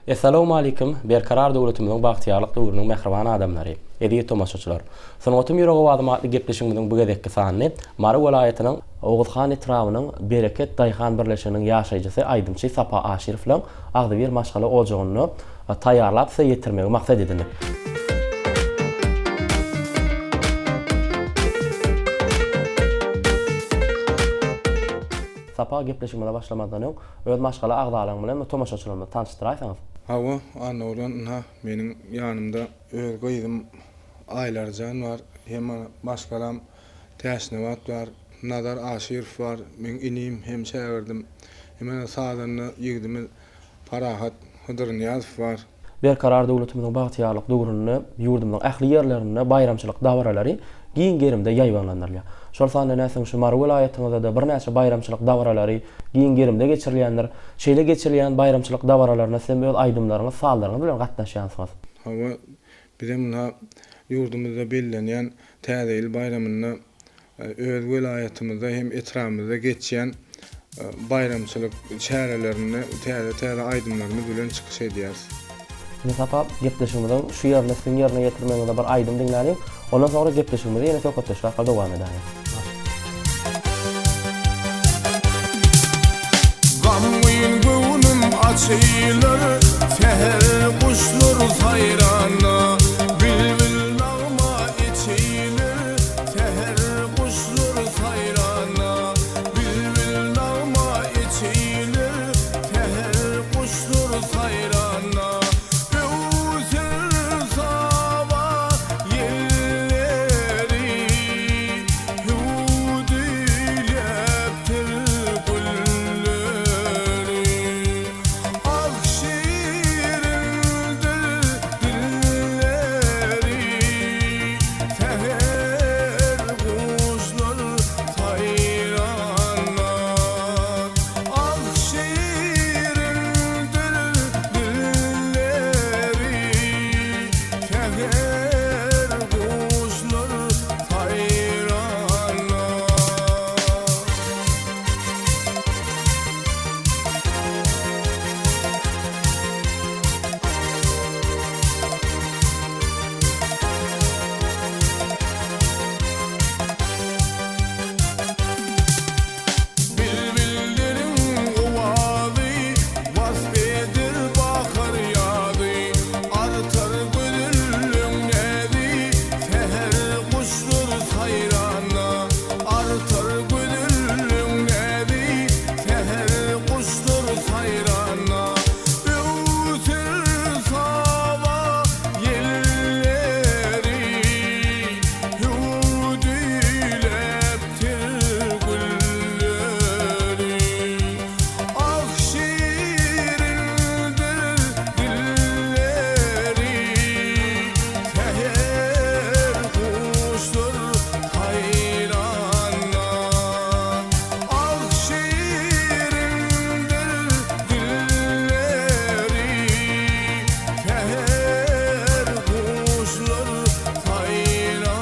Assalamu alaykum. Berkarar döwletimiziň bagtyarlyk döwrüniň mehriban adamlary, edi tomaşaçylar. Soňatym ýüregi wagtymyň gepleşigimiziň bu gezekki sanyny Mary welaýatynyň Oguzhan etrawynyň Bereket Daýhan birleşiginiň ýaşaýjysy Aýdymçy Sapa Aşyryw bilen agdy bir maşgala ojagyny taýýarlap size ýetirmegi maksat edildi. Sapa gepleşigimize başlamadan öň öz maşgala agdalaryň bilen tomaşaçylarymyzy tanışdyraýsaňyz. Hawa anoran meniň ýanymda öz gyýdym aýlarjan bar, hem maşgalam Täşnewat bar, Nazar Aşyryw bar, men inim hem şäherdim. Hemen saadanyny ýigdimiz Parahat Hydyrniýazow bar. Berkarar döwletimiziň bagtyarlyk döwrüni ýurdumyň ähli ýerlerinde bayramçylyk dawaralary giň gerimde ýaýbanlanýar. Şol sanda näsen şu Mary welaýatyňyzda da bir näçe bayramçylyk dawaralary giň gerimde geçirilýändir. Şeýle geçirilýän bayramçylyk dawaralaryna siz öz aýdymlaryňyz, sallaryňyz bilen gatnaşýansyňyz. Hawa bizim ýurdumyzda bellenýän Täze bayramyny öz welaýatymyzda hem etramyzda geçýän bayramçylyk şäherlerini täze aýdymlaryny bilen çykyş edýäris. Sapa gepleşigimiziň şu ýerine siň ýerine ýetirmeginde bir aýdym diňläýin. Ondan sonra gepleşigimizi ýene söhbetleşip dowam edäýin. Gamyn göwnüm açylar, seher kuşlar sayrana, bilbil nağma içilir, seher kuşlar sayrana, bilbil nağma içilir, seher kuşlar sayrana. Öwsür saba yerleri, hudilепtir gulleri. Akşirindir dilleri, seher kuşlar sayrana. Akşirindir dilleri, seher kuşlar sayrana. Bilbillerin uvadı, vasfedir bakar yadı, artar gönüllüm nedi, seher kuşlar sayrana, artar gönüllüm nedi, seher kuşlar sayrana. Öwsür saba yerleri, hudilепtir gulleri. Akşirindir dilleri, seher kuşlar sayrana. Akşirindir dilleri, seher kuşlar sayrana.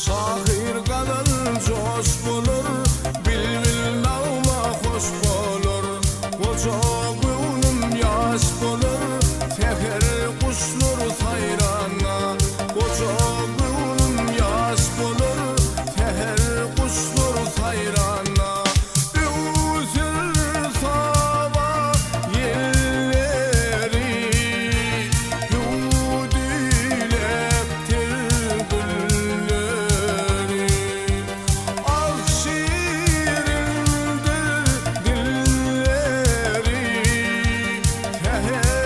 Şahir kadar coş bulur, bilbil nağma hoş bulur. Koca göwnüm yaş bulur, seher kuşlar sayrana. Koca göwnüm yaş bulur, seher kuşlar sayrana. Öwsür saba yerleri, hudilепtir gulleri. Akşirindir dilleri, seher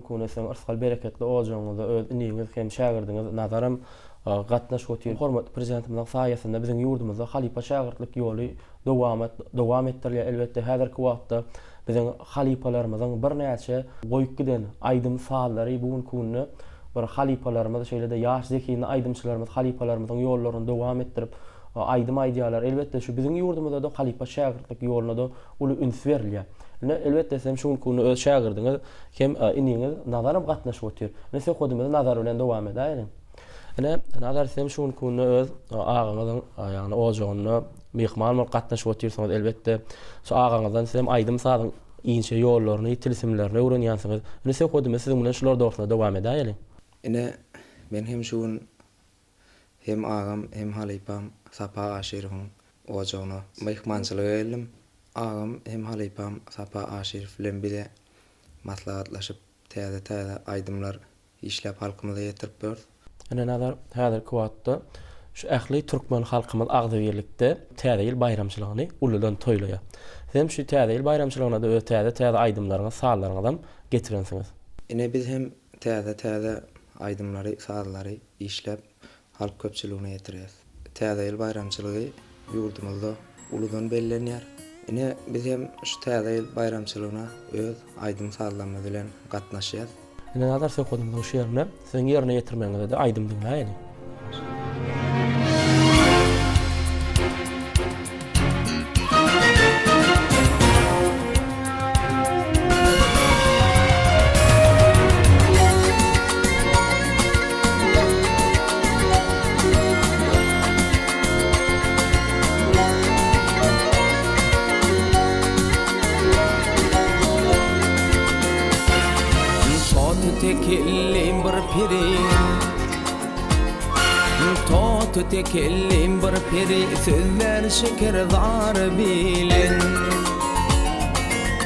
kuny sen ırsal bereketli olajagyňyzy öz iniňiz hem şagirdiňiz nazarym gatnaşyp otyr. Hormatly prezidentimizin saýasynda biziň ýurdumyzda halipa şagirtlik ýoly dowam etdirilýär. Elbetde häzirki wagtda biziň halipalarymyzyň bir näçe goýup giden aýdym sallary bugun kunny bir halipalarymyz şeýle de ýaş zekini aýdymçylarymyz halipalarymyzyň ýollaryny dowam etdirip aýdym aýdýarlar. Elbetde şu biziň ýurdumyzda da halipa şagirtlik ýolyna da uly üns berilýär. Elbetde sen şu kunny öz şagirdiňiz hem iniňiz nazarym gatnaşyp otyr. Sen hodymyzy nazar bilen dowam edäýin. Nazar sen şu kunny öz agaňyzyň ýagny ojagyny mehman gatnaşyp otyrsaňyz elbetde şu agaňyzdan sen aýdym sadyň inşe ýollaryny, tilsimlerini öwrenýänsiňiz. Sen hodymyzy siziň bilen şular dogusynda dowam edäýin. Men hem şuň hem agam hem halipam Sapa Aşiriň ojagyna mehmançylyk edelim. Agam hem halipam Sapa Aşir bilen bile maslahatlaşyp täze aýdymlar işläp halkymyza ýetirip berdi. Nazar häzirki wagtda şu ähli türkmen halkymyz Agdybirlikde täze ýyl bayramçylygyny uludan toýlaýar. Hem şu täze ýyl bayramçylygyna da täze aýdymlaryňy sallaryňyzdan getirensiňiz. Biz hem täze aýdymlary, sallary işläp halk köpçüligine ýetirýäs. Täze ýyl bayramçylygy ýurdumyzda uludan bellenýär. Biz hem şu täze ýyl bayramçylygyna öz aýdym sallarymyz bilen gatnaşýas. Nazar sen hodymyzyň şu ýerine sen ýerine ýetirmeňize de aýdym diňläýin. Tekellim bir piri Tot tekellim bir piri Sözler şekerzar bilin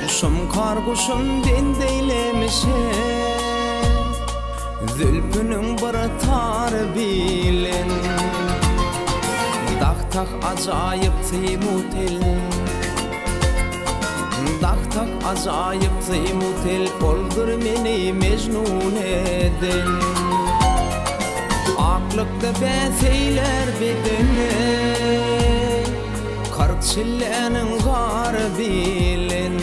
Şum karguşum dendeylemişe Zülpünün bir tar bilin Dahtak acayip timutil Dahtak acayip timutil Oldur meni mecnun edin Aklykda bäseyler bedeni Kark çillenin gar bilin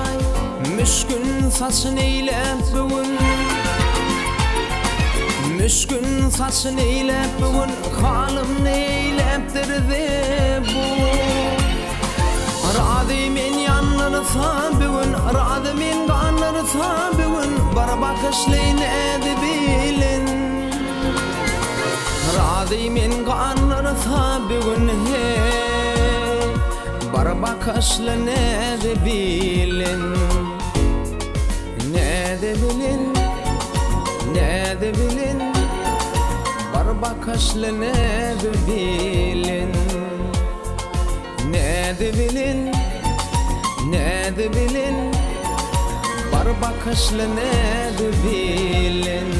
Ay Müşkün saçın eylep bugün Müşkün saçın eylep bugün Halım neylepdirdi bu Radi men yanlarsa bugün Radi men ganlarsa bugün Bar bakışlayın edi bilin Radi men ganlarsa bugün Bar bakışlayın edi bilin Nedi bilin Nedi bilin Bar bakışlı nedi bilin Nedi bilin Nedi bilin Bar bakışlı nedi bilin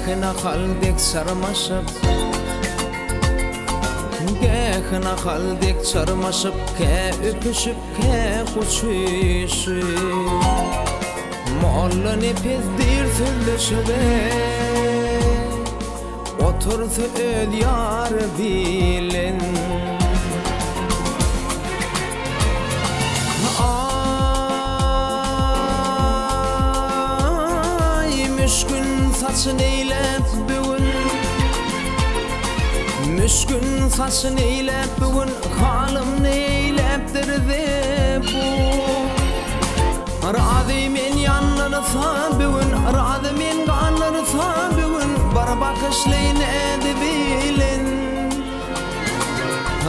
Gehna haldik sarmaşıp Gehna haldik sarmaşıp Ke öpüşüp ke kuçuşup Mollani pezdir sözleşibe Oturdu öl yar bilin Ay müşkün saçın eylep bugün Müşkün saçın eylep bugün Halım neylepdirdi bu Radi men yanlarsa bugün Radi men ganlarsa bugün Bar bakışlayın edi bilin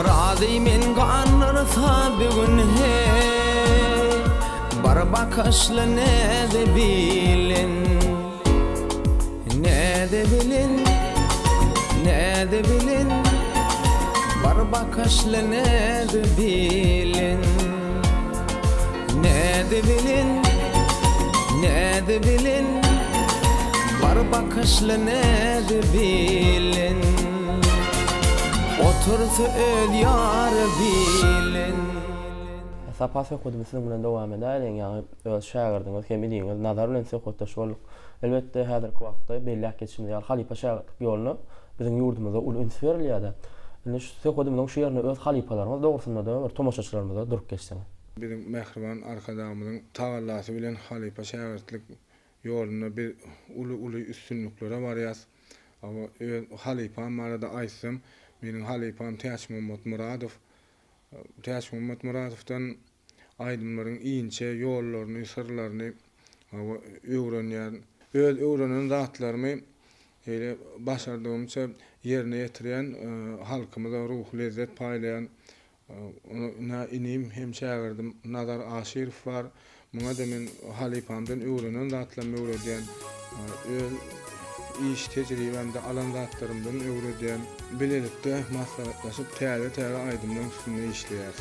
Radi men ganlarsa sabun hey barbakaşla ne de bilin barbakaşla ne de bilin barbakaşla ne de bilin otursa öl yar bilin. Sapa söküdümüzün bilen dowam edelim, ýa-ni öz şagirdiniz hem diňiz nazar bilen sökütde şol. Elbetde häzirki wagtda belli geçimde ýa halipa şagirdlik ýoluny biziň ýurdumyzda ul üns berilýär. Indi şu söküdümüň şu ýerine öz halipalarymyz dogrusynda da bir tomaşaçylarymyza durup geçseň. Bizim Mehriban arkadamyzyň tavallasy bilen halipa şagirdlik ýoluna bir ulu üstünliklere barýas. Ama halipam arada aýsam, meniň halipam Täş Muhammed Muradov. Täş Muhammed Muradowdan aýdymlaryň iňçe ýollaryny, sırlaryny öwrenýär. Öz öwrenen zatlarymy hele başardygymça ýerine ýetirýän, halkymyza ruh lezzet paýlayan ona inim hem şagirdim Nazar Aşirov bar. Muňa da men halipamdan öwrenen zatlarymy öwredýän, öz iş tecrübemde alan zatlarymdan öwredýän, bilelikde maslahatlaşyp täze aýdymlaryň üstünde işleýär.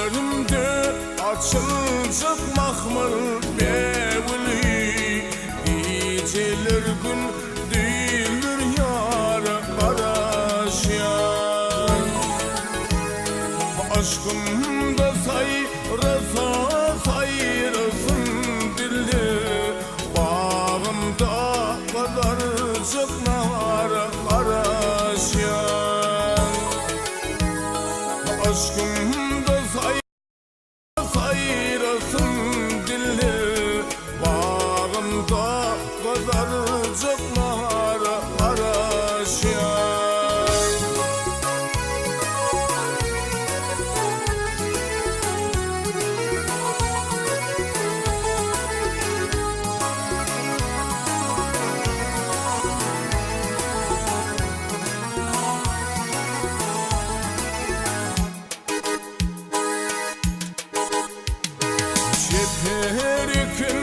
Önümde açılacak mahmur bevli geceler gün değildir yar araşyan aşkımda sayrasın dilli bağımda kadarcık nar araşyan aşkımda sayrasın dilli bağımda kadarcık nar araşyan Şehrikin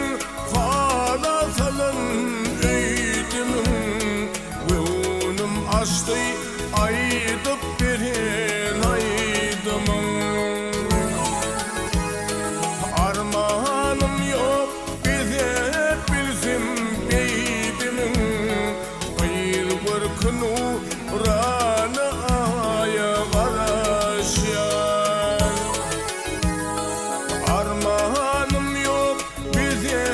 halatalın öydümün Gönlüm açtı aydıp birin aydımın Armağanım yok bize bilsin beydimin Gayr bir nurana aya garaşyan Armağanım yok bize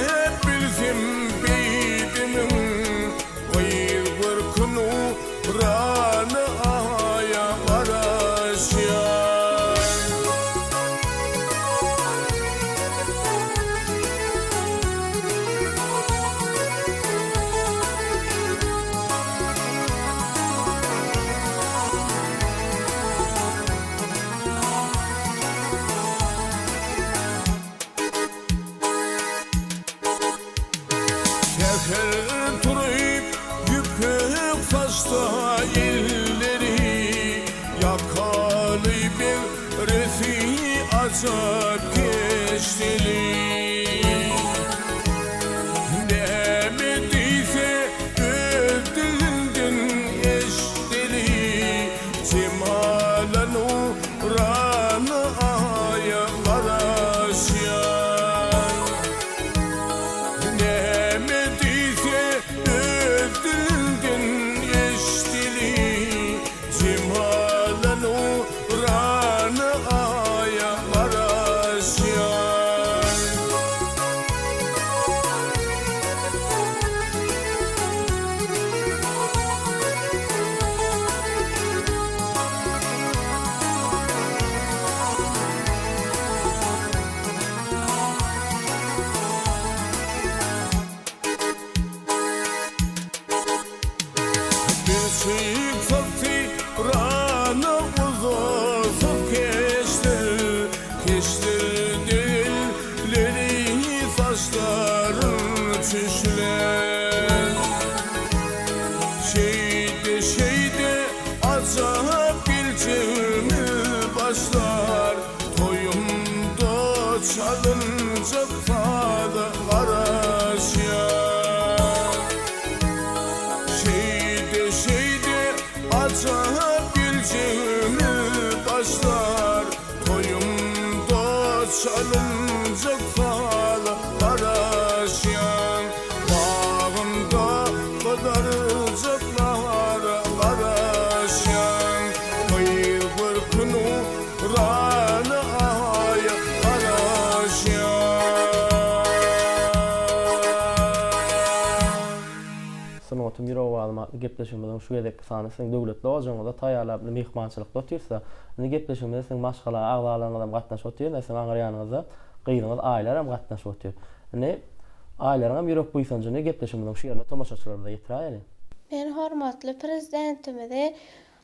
bilsin beydimin Gayr bir nurana aya garaşyan Teker turayıp yıkıp saçta illeri Yakalı bir refi acayip geçtili Demediyse öldürdün eşteli Cemala nurana aya garaşyan Demediyse öldürdün eştili Cemala nurana aya garaşyan çalınacak fala Karaşyan bağımda kadaracaklara Karaşyan Hayır bırkını rana aya Karaşyan Sanotum ýüregi gepleşmeden şu gedek sany sen döwletli ojaňyda taýýarlap mehmançylykda otursa, indi gepleşmede sen başgalar agzalaryňyzdan gatnaşyp oturýar, sen aňyrýanyňyzda gyýryňyz aýlaram gatnaşyp oturýar. Indi aýlaryňam ýürek buýsanjyny gepleşmeden şu ýerine tomaşaçylarymyza ýetiräýär. Men hormatly prezidentimizi,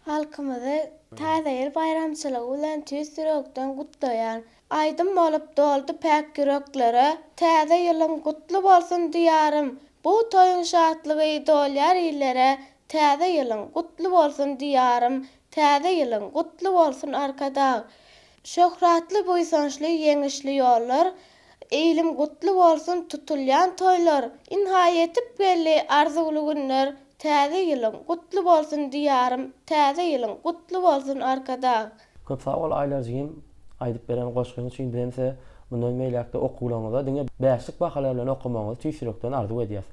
halkymyzy taýda ýyl bayramçylygy bilen tüýs ýürekden gutlaýan. Aýdym bolup doldy päk ýüreklere. Taýda ýylyň gutly bolsun diýarym. Bu toyun şatlygy dolýar ýyllere. Taýda ýylyň gutly bolsun diýarym. Taýda ýylyň gutly bolsun arkada. Şöhratly buýsançly ýeňişli ýollar, eýlim gutly bolsun tutulýan toýlar. Inhaýetip geldi arzuly günler. Taýda ýylyň gutly bolsun diýarym. Taýda ýylyň gutly bolsun arkada. Köp sag bol aýlarjym aýdyp beren goşgyň üçin bilemse bundan meýlekde okuwlaňyza diňe bäşlik bahalar bilen okumaňyzy tüýs ýürekden arzu edýär.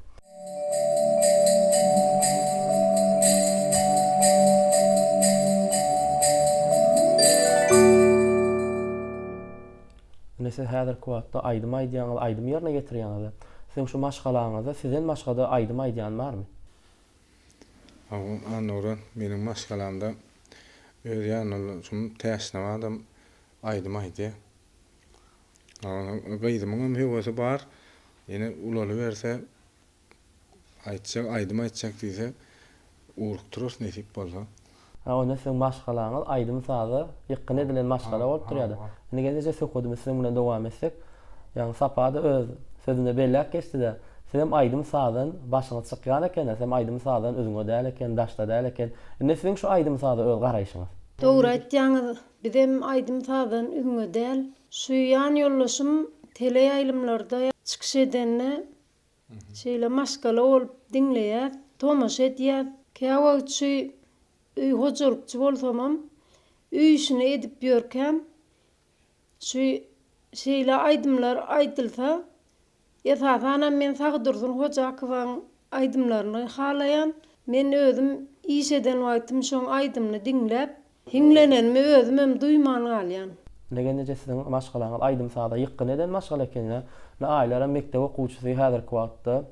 Nese häzir kuwatda aýdym aýdýanyňyz, aýdym ýerine getirýäňiz. Sen şu maşgalaňyzda sizin maşgada aýdym aýdýan barmy? Annoran meniň maşgalamda öýýän şum täşnäwadym aýdym aýdy. Gaýdymyň hewesi bar. Ýene ulary berse aýtjak, aýdym aýtjak diýse urup turur nesip bolsa. Onda sen maşgalaňyz aýdym sazy ýykyn edilen maşgala bolup durýardy. Indi gelýär söhbetimiz sen bilen dowam etsek, ýani sapada öz sözünde bellek geçdi-de. Sen aýdym sazyň başyňa çykýan eken, sen aýdym sazyň özüňe däl eken, daşda däl eken. Indi sen şu aýdym sazy öz garaýşyňyz. Dogry aýtýaňyz, bizem aýdym sazyň özüňe däl. Şu ýan ýollaşym tele ýaýlymlarda çykyş edenne şeýle maşgala bolup diňleýär, tomaşa edýär. Käwagçy üý hojulukçy bolsamam, üý işini edip ýörkem, şu şeýle aýdymlar aýdylsa, esasana men Sagdursun Hojakowaň aýdymlaryny halaýan, men özüm iş eden wagtym şoň aýdymny diňläp, hiňlenenmi özüm hem duýman galýan. Negende sizin maşgalaňyz aýdym sazy ýykyn eden maşgala ekeni, aýlara mektep okuwçysy häzir kuwatda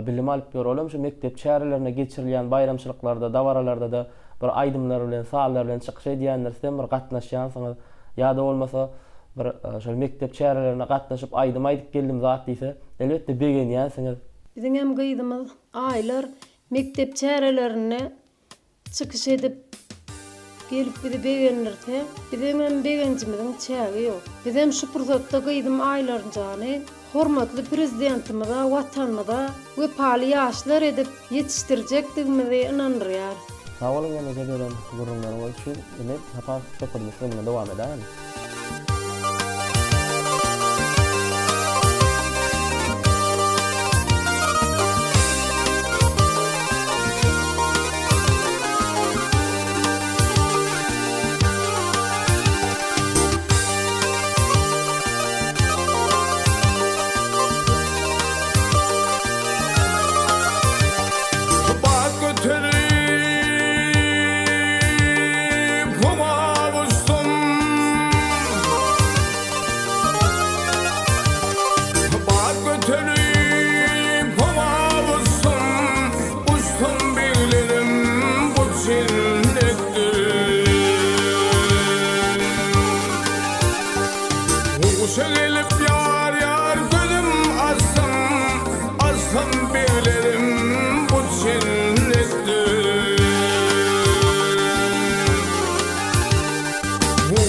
bilim alyp ýörelim, şu mektep çärelerine geçirilýän bayramçylyklarda, dawaralarda da bir aýdymlar bilen, saýlar bilen çykyş edýänler, sen bir gatnaşýansyňyz, ýa-da bolmasa bir şol mektep çärelerine gatnaşyp aýdym aýdyp geldim zat diýse, elbetde begenýänsiňiz. Biziň hem gyýdymyz aýlar mektep çärelerine çykyş edip gelip bizi begenlerse, biziň hem begenjimiziň çägi ýok. Bizem şu pursatda gyýdym aýlarjany hormatly prezidentimize, watanymyza wepaly ýaşlar edip ýetişdirjekdigimizi inandyrýar. Sağ olun ýene beren gurulmaryňyz üçin. Ine hapa söhbetimiz bilen dowam edelim. Bak götürüp kumavustum Bak götürüp kumavustum Ustum bilirim bu cinnettir Uşa gelip yar yar gönlüm assam Assam bilirim bu cinnettir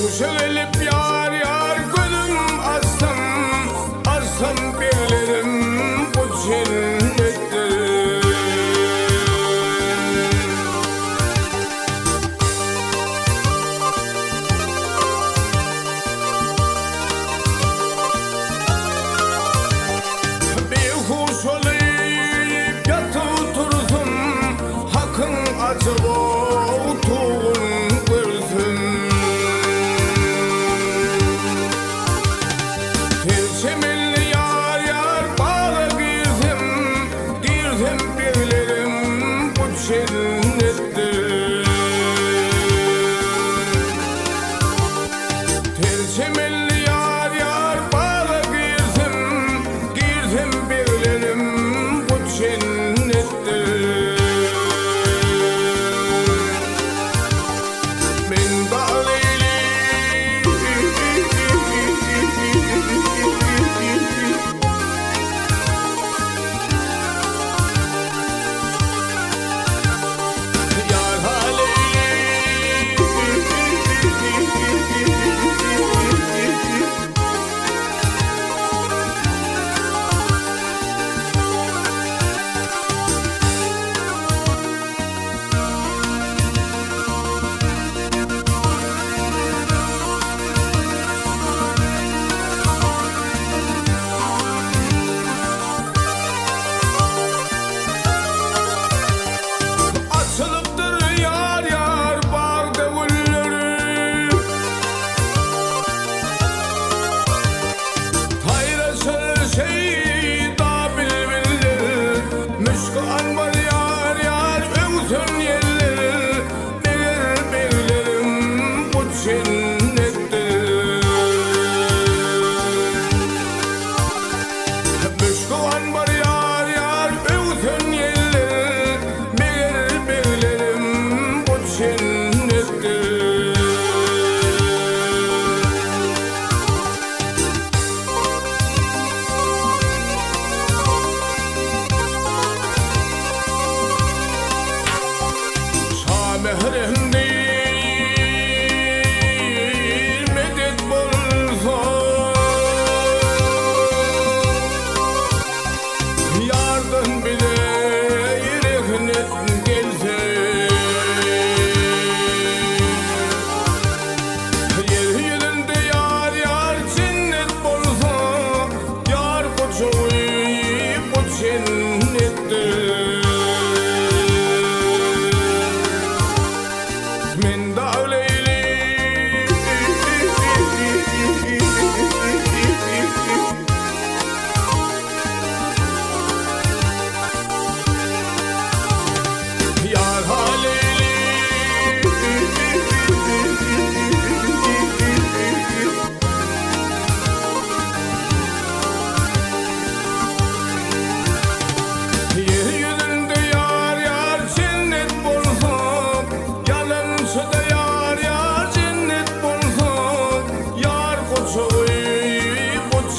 Uşa gelip yar yar gönlüm assam Assam bilirim bu cinnettir Behuş olayıp yatıp dursun Hakkın acı olduğun görsün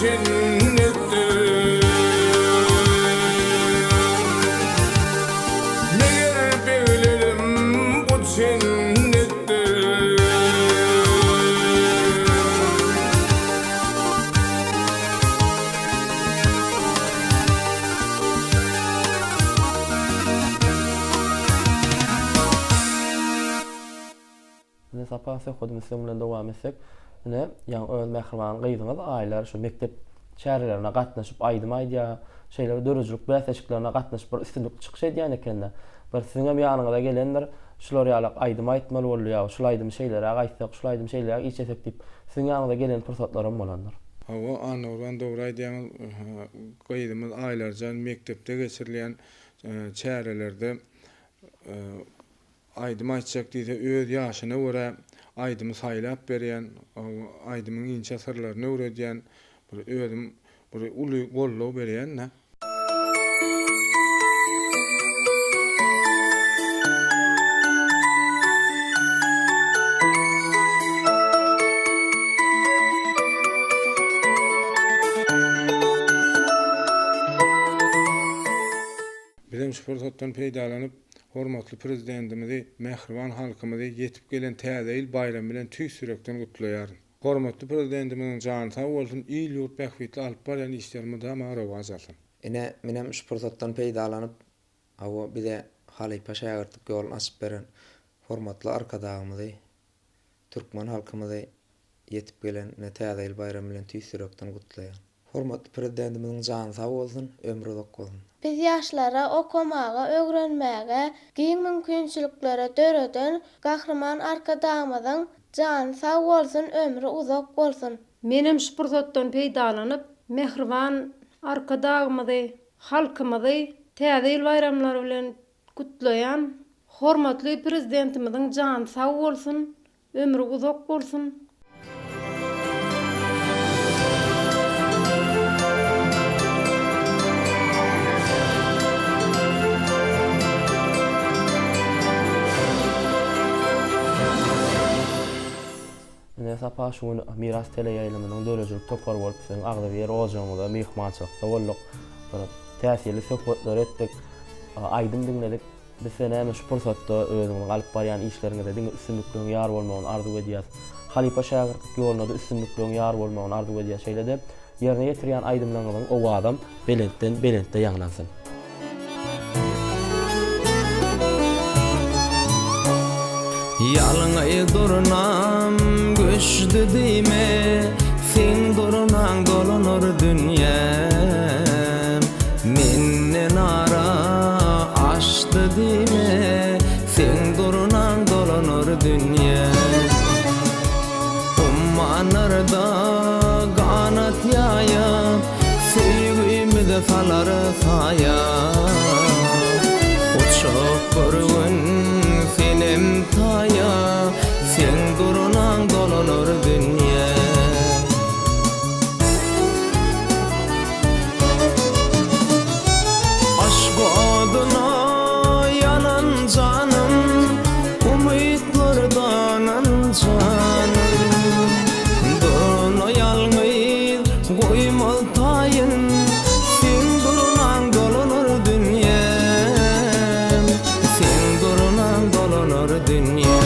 cennettir. Meğer bilirim bu cennettir. Ne sapası hodumsun bilen dowam etsek, ne ýa öz mehriban gyzyňyz aýlar şu mektep şäherlerine gatnaşyp aýdym-aýdya şeýler dörejlik bäseçiklerine gatnaşyp bir üstünlük çykyş edýän ekender. Bir siziň hem ýanyňyza gelenler şular ýalak aýdym aýtmaly bolýar, şulaýdym şeýlere gaýtsak, şulaýdym şeýlere içesek diýip siziň ýanyňyza gelen pursatlarym bolanlar. Hawa anawran dogry aýdýan gyýdymyz aýlarjan mektepde geçirilýän çärelerde aýdym aýtjak diýse öz ýaşyna görä aýdymy saýlap berýän, aýdymyň inçe sırlaryny öwredýän, bir özüm bir uly gollaw berýän. Bizim şu fursatdan peýdalanyp hormatly prezidentimizi, mehriban halkymyzy ýetip gelen täze ýyl bayram bilen tüý sürekden gutlaýaryn. Hormatly prezidentimiziň jany sag bolsun, ýyl ýurt bähwitli alyp barýan işlerimi da marawa azalsyn. Ine minem şu fursatdan peýdalanyp awa bize halypa şäherlik ýolun açyp beren hormatly arkadaşymyzy, türkmen halkymyzy ýetip gelen täze ýyl bayram bilen tüý sürekden gutlaýar. Hormatly prezidentimiziň jany sag bolsun, ömrü uzak bolsun. Biz ýaşlara okumaga, öwrenmäge, giň mümkinçiliklere döreden gahrman arkadaşymyzyň jany sag bolsun, ömrü uzak bolsun. Menem şu pursatdan peýdalanyp mehriban arkadaşymyzy, halkymyzy täze ýyl bayramlary bilen gutlaýan hormatly prezidentimiziň jany sag bolsun, ömrü uzak bolsun. Ne sapa şu miras tele ýaýlamynyň dörejlik topar bolup sen agda bir ojamyda mehmançylykda bolduk. Bir täsirli söhbetler etdik. Aýdym dinledik. Biz seni hem şu pursatda özüňiň alyp barýan işleriňizde diňe üstünlükliň ýar bolmagyny arzu edýäs. Halypa şäherlik ýolunda da üstünlükliň ýar bolmagyny arzu edýäs şeýlede ýerine ýetirýän aýdymlaryňyň o adam belentde ýaňlansyn. Yalıngay durunam göçdü dime, sen durunan dolanır dünyam. Menden ara açtı dime, sen durunan dolanır dünyam. Ummanlarda kanat yayıp, sevgimi de saları sayap. Uçup bir gün senem taya, sen durunan dolanır dünya. Aşk adına yanan canım, umutlardan canım. Duruna yalnız koymal tayın, sen durunan dolanır dünya. Sen durunan dolanır dünya.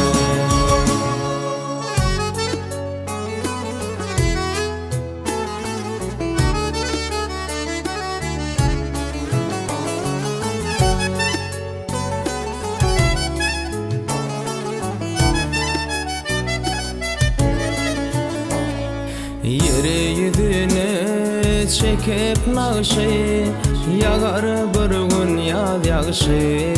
Yere yüzüne çekip nağışı, yagar bir gün yaz yağışı.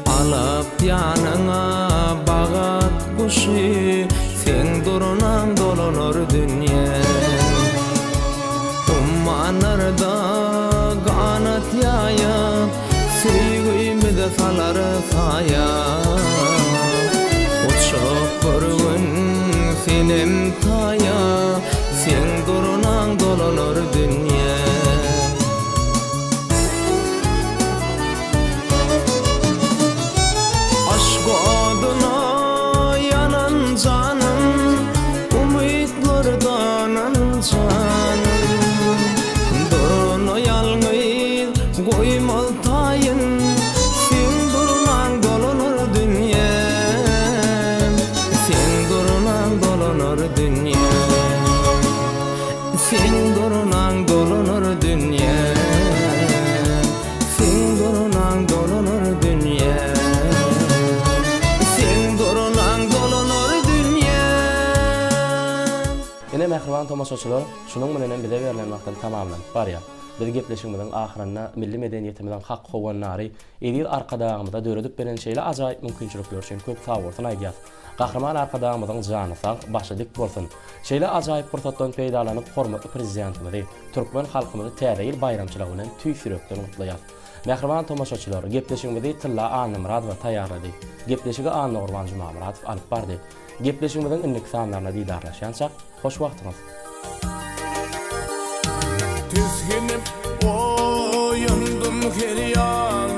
Alıp yanına bağat kuşu, sen durunan dolanır dünya. Ummanlarda kanat yayıp, sevgimi de saları sayap. Uçup bir gün senem taya, sen durunan dolanır dünya. Aşk adına yanan canım, umutlardan canım. Ene mehriban tomaşaçylar, şunun menen bize berilen wagtdan tamamlanyp barýar. Biz gepleşigimiziň ahyrynda milli medeniýetimizden hak howanlary, edir arkadagymyzda döredip beren şeýle ajaýyp mümkinçilikler üçin köp sawurtyn aýdýar. Gahraman arkadagymyzyň jany sag, başy dik bolsun. Şeýle ajaýyp fursatdan peýdalanyp hormatly prezidentimizi, türkmen halkymyzy täze ýyl bayramçylygy bilen tüýsürekden gutlaýar. Mehriban tomaşaçylar, gepleşigimizi Tylla Anymradova taýýarlady. Gepleşigi Anna Urban Jumamratov alyp bardy. Gepleşigimiziň inlik sanlaryna diýdarlaşýança hoş wagtyňyz. Tüzgünüp oyundum her yan